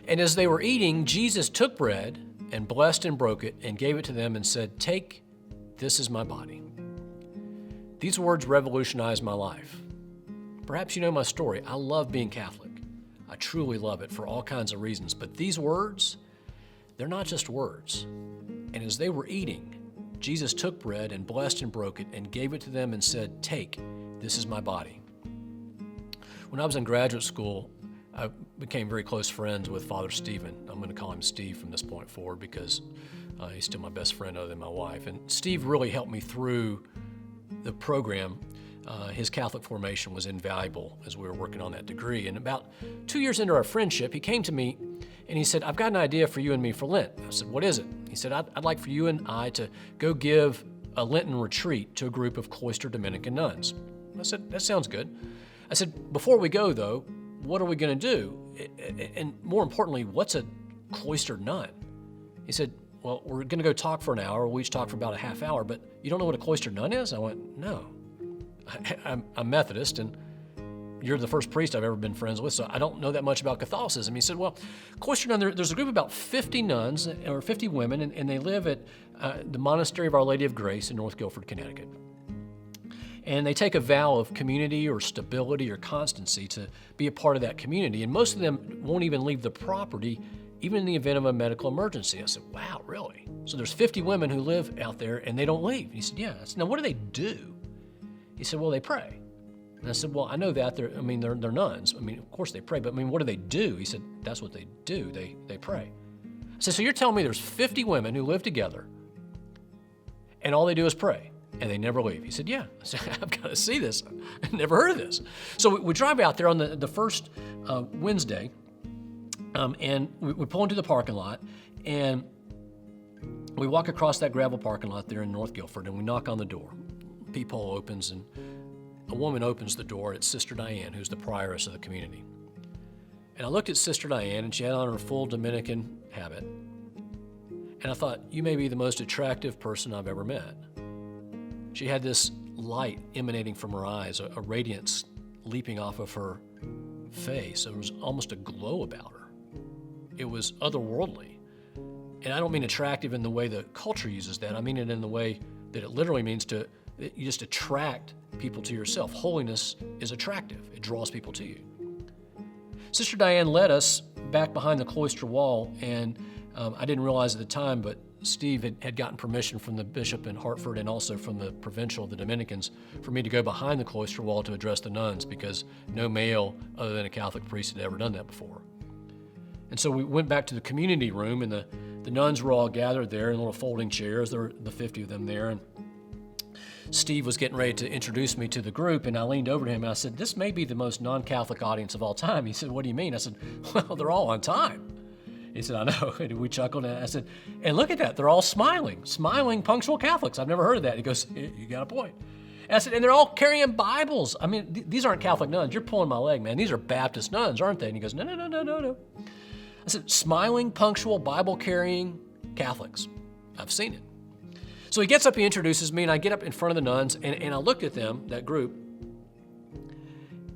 And as they were eating, Jesus took bread and blessed and broke it and gave it to them and said, "Take, this is my body." These words revolutionized my life. Perhaps you know my story. I love being Catholic. I truly love it for all kinds of reasons. But these words, they're not just words. And as they were eating, Jesus took bread and blessed and broke it and gave it to them and said, "Take, this is my body." When I was in graduate school, I became very close friends with Father Stephen. I'm going to call him Steve from this point forward because he's still my best friend other than my wife. And Steve really helped me through the program. His Catholic formation was invaluable as we were working on that degree. And about 2 years into our friendship, he came to me and he said, "I've got an idea for you and me for Lent." I said, "What is it?" He said, I'd like for you and I to go give a Lenten retreat to a group of cloistered Dominican nuns." I said, "That sounds good." I said, "Before we go, though, what are we going to do? And more importantly, what's a cloistered nun?" He said, "Well, we're going to go talk for an hour. We'll each talk for about a half hour, but you don't know what a cloistered nun is?" I went, "No. I'm Methodist, and you're the first priest I've ever been friends with, so I don't know that much about Catholicism." He said, "Well, cloistered nun, there's a group of about 50 nuns, or 50 women, and they live at the Monastery of Our Lady of Grace in North Guilford, Connecticut. And they take a vow of community or stability or constancy to be a part of that community. And most of them won't even leave the property, even in the event of a medical emergency." I said, "Wow, really?" So there's 50 women who live out there and they don't leave. And he said, "Yeah." I said, "Now what do they do?" He said, "Well, they pray." And I said, "Well, I know that. They're nuns. I mean, of course they pray, but what do they do?" He said, "That's what they do. They pray." I said, "So you're telling me there's 50 women who live together and all they do is pray? And they never leave?" He said, "Yeah." I said, "I've got to see this. I've never heard of this." So we drive out there on the first Wednesday, and we pull into the parking lot, and we walk across that gravel parking lot there in North Guilford, and we knock on the door. Peephole opens, and a woman opens the door. It's Sister Diane, who's the prioress of the community. And I looked at Sister Diane, and she had on her full Dominican habit. And I thought, you may be the most attractive person I've ever met. She had this light emanating from her eyes, a radiance leaping off of her face. There was almost a glow about her. It was otherworldly. And I don't mean attractive in the way the culture uses that. I mean it in the way that it literally means you just attract people to yourself. Holiness is attractive. It draws people to you. Sister Diane led us back behind the cloister wall, and I didn't realize at the time, but Steve had gotten permission from the bishop in Hartford and also from the provincial of the Dominicans for me to go behind the cloister wall to address the nuns, because no male other than a Catholic priest had ever done that before. And so we went back to the community room, and the nuns were all gathered there in little folding chairs. There were the 50 of them there, and Steve was getting ready to introduce me to the group, and I leaned over to him and I said, "This may be the most non-Catholic audience of all time." He said, "What do you mean?" I said, "Well, they're all on time." He said, "I know." And we chuckled, and I said, "And look at that, they're all smiling punctual Catholics. I've never heard of that." He goes, "You got a point." And I said, "And they're all carrying Bibles. I mean, these aren't Catholic nuns. You're pulling my leg, man. These are Baptist nuns, aren't they?" And he goes, No. I said, "Smiling, punctual, Bible-carrying Catholics. I've seen it." So he gets up, he introduces me, and I get up in front of the nuns, and I looked at them, that group,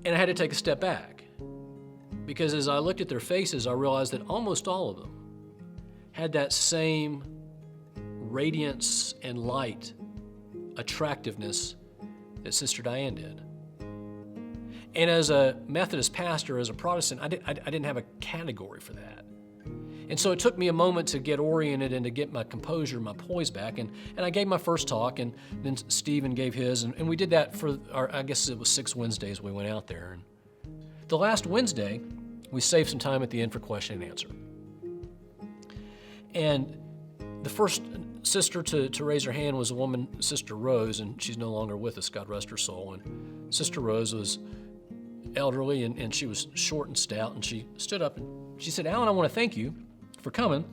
and I had to take a step back. Because as I looked at their faces, I realized that almost all of them had that same radiance and light, attractiveness that Sister Diane did. And as a Methodist pastor, as a Protestant, I didn't have a category for that. And so it took me a moment to get oriented and to get my composure, my poise back. And I gave my first talk, and then Stephen gave his. And we did that for I guess it was 6 Wednesdays we went out there. And the last Wednesday, we saved some time at the end for question and answer. And the first sister to raise her hand was a woman, Sister Rose, and she's no longer with us, God rest her soul. And Sister Rose was elderly, and she was short and stout, and she stood up and she said, "Alan, I want to thank you for coming.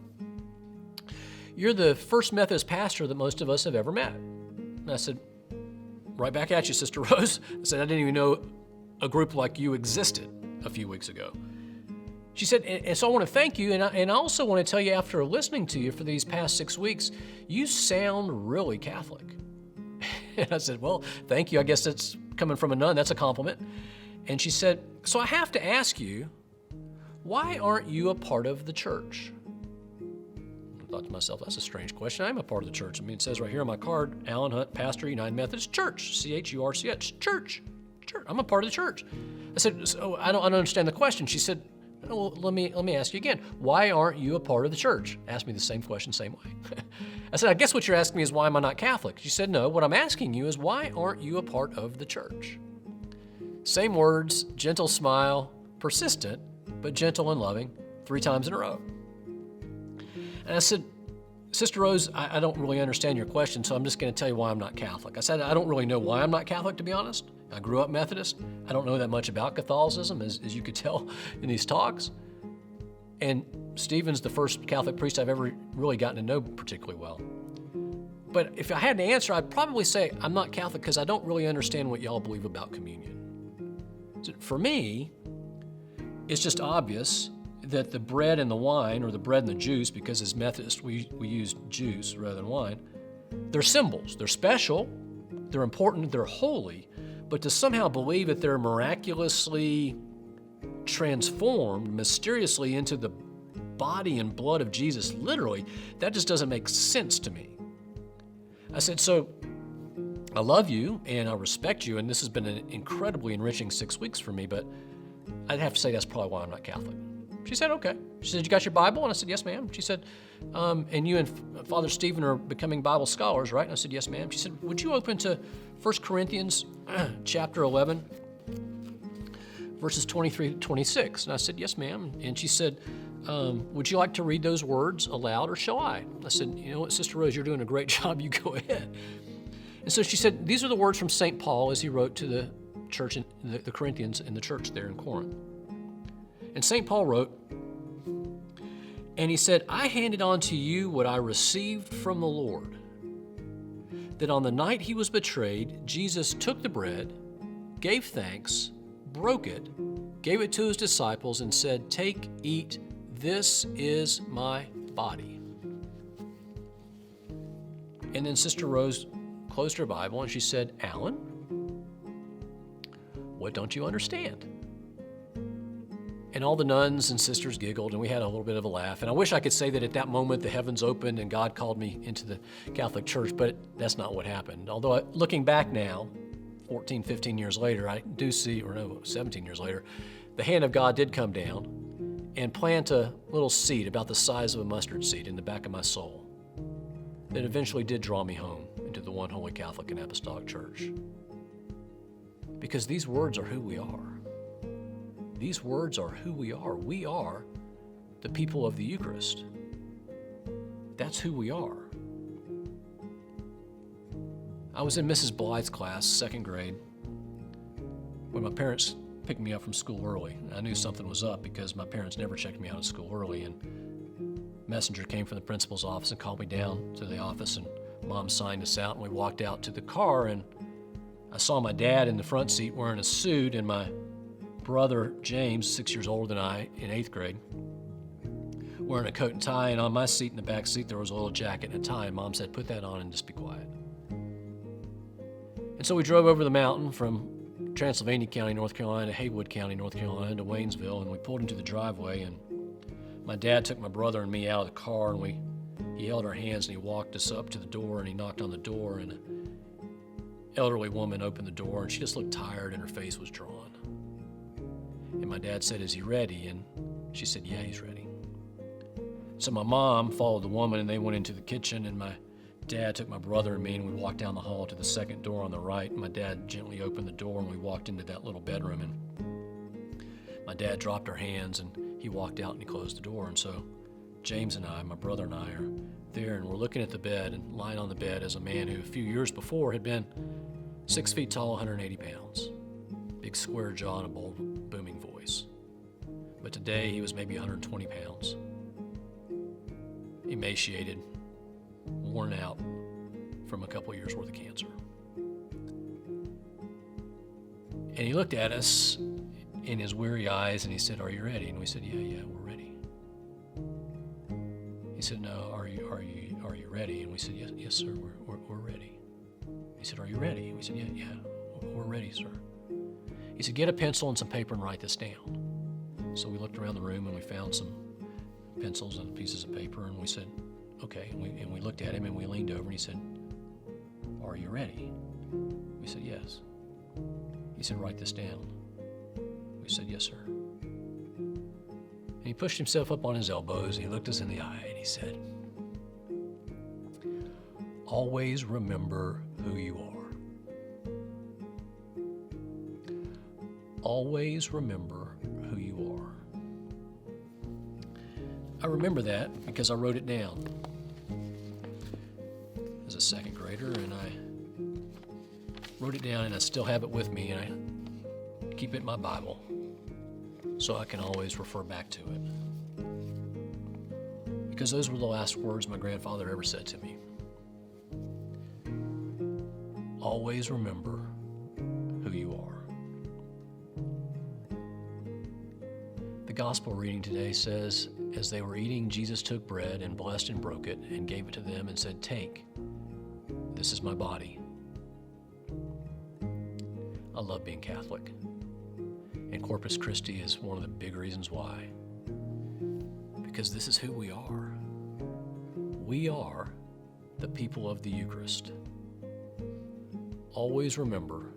You're the first Methodist pastor that most of us have ever met." And I said, "Right back at you, Sister Rose." I said, "I didn't even know a group like you existed a few weeks ago." She said, and so I want to thank you, and I also want to tell you, after listening to you for these past 6 weeks, you sound really Catholic. And I said, "Well, thank you. I guess that's coming from a nun. That's a compliment." And she said, "So I have to ask you, why aren't you a part of the church? I thought to myself, that's a strange question. I'm a part of the church. I mean, it says right here on my card, Alan Hunt, pastor, United Methodist Church, CHURCH, church. I'm a part of the church. I said, so I don't understand the question. She said, well, let me ask you again. Why aren't you a part of the church? Asked me the same question, same way. I said, I guess what you're asking me is why am I not Catholic? She said, no, what I'm asking you is why aren't you a part of the church? Same words, gentle smile, persistent, but gentle and loving, 3 times in a row. And I said, Sister Rose, I don't really understand your question, so I'm just going to tell you why I'm not Catholic. I said, I don't really know why I'm not Catholic, to be honest. I grew up Methodist. I don't know that much about Catholicism, as you could tell in these talks. And Stephen's the first Catholic priest I've ever really gotten to know particularly well. But if I had to answer, I'd probably say I'm not Catholic because I don't really understand what y'all believe about communion. So for me, it's just obvious that the bread and the wine, or the bread and the juice, because as Methodists we use juice rather than wine, they're symbols. They're special, they're important, they're holy, but to somehow believe that they're miraculously transformed mysteriously into the body and blood of Jesus, literally, that just doesn't make sense to me. I said, so I love you and I respect you, and this has been an incredibly enriching 6 weeks for me, but I'd have to say that's probably why I'm not Catholic. She said, okay. She said, you got your Bible? And I said, yes, ma'am. She said, and you and Father Stephen are becoming Bible scholars, right? And I said, yes, ma'am. She said, would you open to 1 Corinthians chapter 11, verses 23 to 26? And I said, yes, ma'am. And she said, would you like to read those words aloud, or shall I? I said, you know what, Sister Rose, you're doing a great job. You go ahead. And so she said, these are the words from St. Paul as he wrote to the church, in the Corinthians in the church there in Corinth. And St. Paul wrote, and he said, I handed on to you what I received from the Lord, that on the night he was betrayed, Jesus took the bread, gave thanks, broke it, gave it to his disciples, and said, take, eat, this is my body. And then Sister Rose closed her Bible and she said, Alan, what don't you understand? And all the nuns and sisters giggled, and we had a little bit of a laugh. And I wish I could say that at that moment the heavens opened and God called me into the Catholic Church, but that's not what happened. Although looking back now, 14, 15 years later, I do see, or no, 17 years later, the hand of God did come down and plant a little seed about the size of a mustard seed in the back of my soul that eventually did draw me home into the one holy Catholic and Apostolic Church. Because these words are who we are. These words are who we are. We are the people of the Eucharist. That's who we are. I was in Mrs. Blythe's class, 2nd grade, when my parents picked me up from school early. I knew something was up because my parents never checked me out of school early, and a messenger came from the principal's office and called me down to the office, and Mom signed us out, and we walked out to the car, and I saw my dad in the front seat wearing a suit, and my brother James, 6 years older than I, in 8th grade, wearing a coat and tie, and on my seat in the back seat there was a little jacket and a tie, and Mom said, put that on and just be quiet. And so we drove over the mountain from Transylvania County, North Carolina, to Haywood County, North Carolina, to Waynesville, and we pulled into the driveway, and my dad took my brother and me out of the car, and he held our hands and he walked us up to the door, and he knocked on the door, and an elderly woman opened the door, and she just looked tired and her face was drawn. And my dad said, is he ready? And she said, yeah, he's ready. So my mom followed the woman, and they went into the kitchen, and my dad took my brother and me, and we walked down the hall to the second door on the right. My dad gently opened the door, and we walked into that little bedroom, and my dad dropped our hands, and he walked out and he closed the door. And so James and I, my brother and I, are there, and we're looking at the bed, and lying on the bed is a man who a few years before had been 6 feet tall, 180 pounds, big square jaw and a bold, booming voice. But today he was maybe 120 pounds, emaciated, worn out from a couple years worth of cancer. And he looked at us in his weary eyes and he said, are you ready? And we said, yeah, we're ready. He said, no, are you ready? And we said, yes, sir, we're ready. He said, are you ready? And we said, yeah, we're ready, sir. He said, get a pencil and some paper and write this down. So we looked around the room and we found some pencils and pieces of paper, and we said, okay. And we looked at him and we leaned over and he said, are you ready? We said, yes. He said, write this down. We said, yes, sir. And he pushed himself up on his elbows and he looked us in the eye and he said, always remember who you are. Always remember who you are. I remember that because I wrote it down as a second grader, and I wrote it down and I still have it with me, and I keep it in my Bible so I can always refer back to it. Because those were the last words my grandfather ever said to me. Always remember who you are. The gospel reading today says, as they were eating, Jesus took bread and blessed and broke it and gave it to them and said, take, this is my body. I love being Catholic, and Corpus Christi is one of the big reasons why. Because this is who we are. We are the people of the Eucharist. Always remember